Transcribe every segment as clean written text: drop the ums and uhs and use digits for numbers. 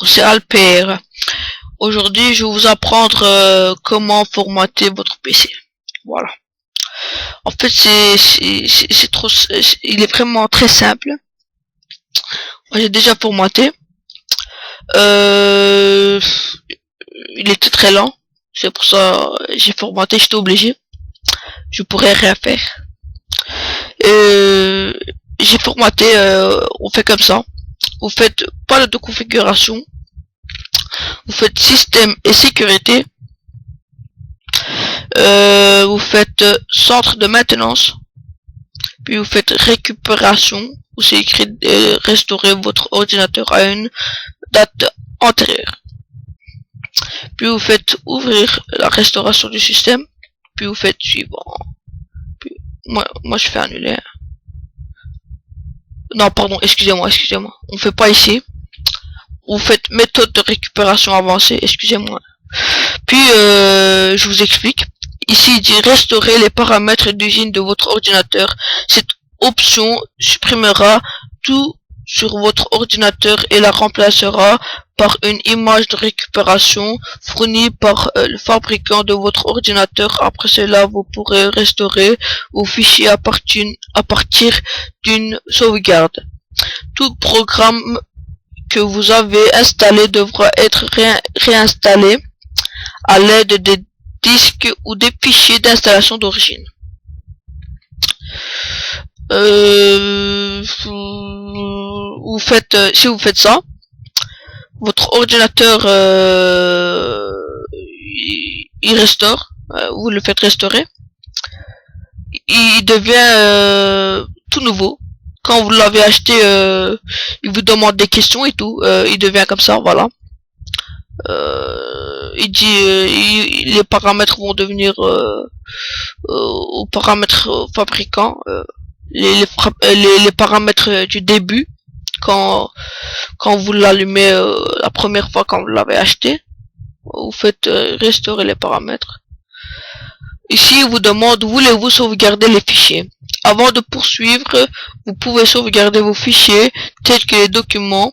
Bonjour, c'est Alper. Aujourd'hui, je vais vous apprendre comment formater votre PC. Voilà. En fait, il est vraiment très simple. Moi, j'ai déjà formaté. Il était très lent. C'est pour ça j'ai formaté. J'étais obligé. Je pourrais rien faire. J'ai formaté. On fait comme ça. Vous faites pas de configuration. Vous faites système et sécurité. Vous faites centre de maintenance. Puis vous faites récupération, où c'est écrit restaurer votre ordinateur à une date antérieure. Puis vous faites ouvrir la restauration du système. Puis vous faites suivant. Puis, moi je fais annuler. Non, pardon, excusez-moi. On fait pas ici. Vous faites méthode de récupération avancée, excusez-moi. Puis je vous explique. Ici il dit restaurer les paramètres d'usine de votre ordinateur. Cette option supprimera tout sur votre ordinateur et la remplacera par une image de récupération fournie par le fabricant de votre ordinateur. Après cela, vous pourrez restaurer vos fichiers à partir d'une sauvegarde. Tout programme que vous avez installé devra être réinstallé à l'aide des disques ou des fichiers d'installation d'origine. Si vous faites ça, votre ordinateur il restaure, vous le faites restaurer, il devient tout nouveau. Quand vous l'avez acheté, il vous demande des questions et tout, il devient comme ça, voilà. Il dit les paramètres vont devenir aux paramètres fabricants, les paramètres du début quand vous l'allumez la première fois quand vous l'avez acheté. Vous faites restaurer les paramètres. Ici il vous demande voulez-vous sauvegarder les fichiers. Avant de poursuivre, vous pouvez sauvegarder vos fichiers tels que les documents,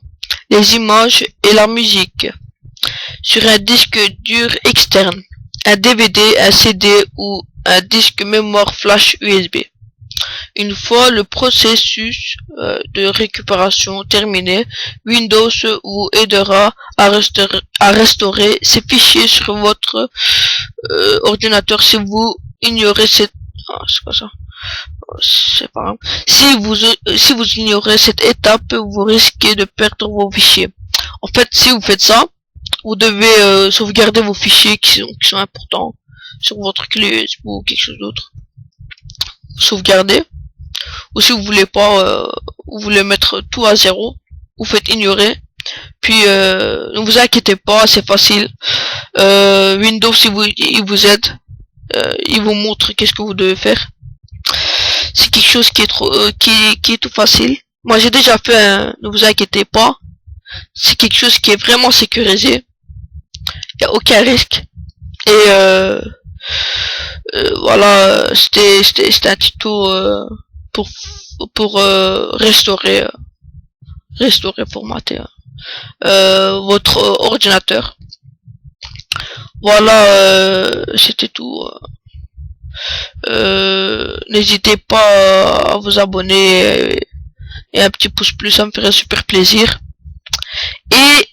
les images et la musique sur un disque dur externe, un DVD, un CD ou un disque mémoire flash USB. Une fois le processus de récupération terminé, Windows vous aidera à restaurer ces fichiers sur votre ordinateur. Si vous ignorez cette c'est pas grave. Si vous ignorez cette étape, vous risquez de perdre vos fichiers. En fait, si vous faites ça, vous devez sauvegarder vos fichiers qui sont importants sur votre clé USB ou quelque chose d'autre. Sauvegarder. Ou si vous voulez pas, vous voulez mettre tout à zéro, vous faites ignorer. Puis ne vous inquiétez pas, c'est facile. Windows il vous aide, il vous montre qu'est-ce que vous devez faire. C'est quelque chose qui est tout facile. Moi j'ai déjà fait, ne vous inquiétez pas. C'est quelque chose qui est vraiment sécurisé. Il n'y a aucun risque. Et voilà, c'était un tuto pour restaurer, formater votre ordinateur. Voilà, c'était tout. N'hésitez pas à vous abonner et un petit pouce bleu, ça me ferait super plaisir. Et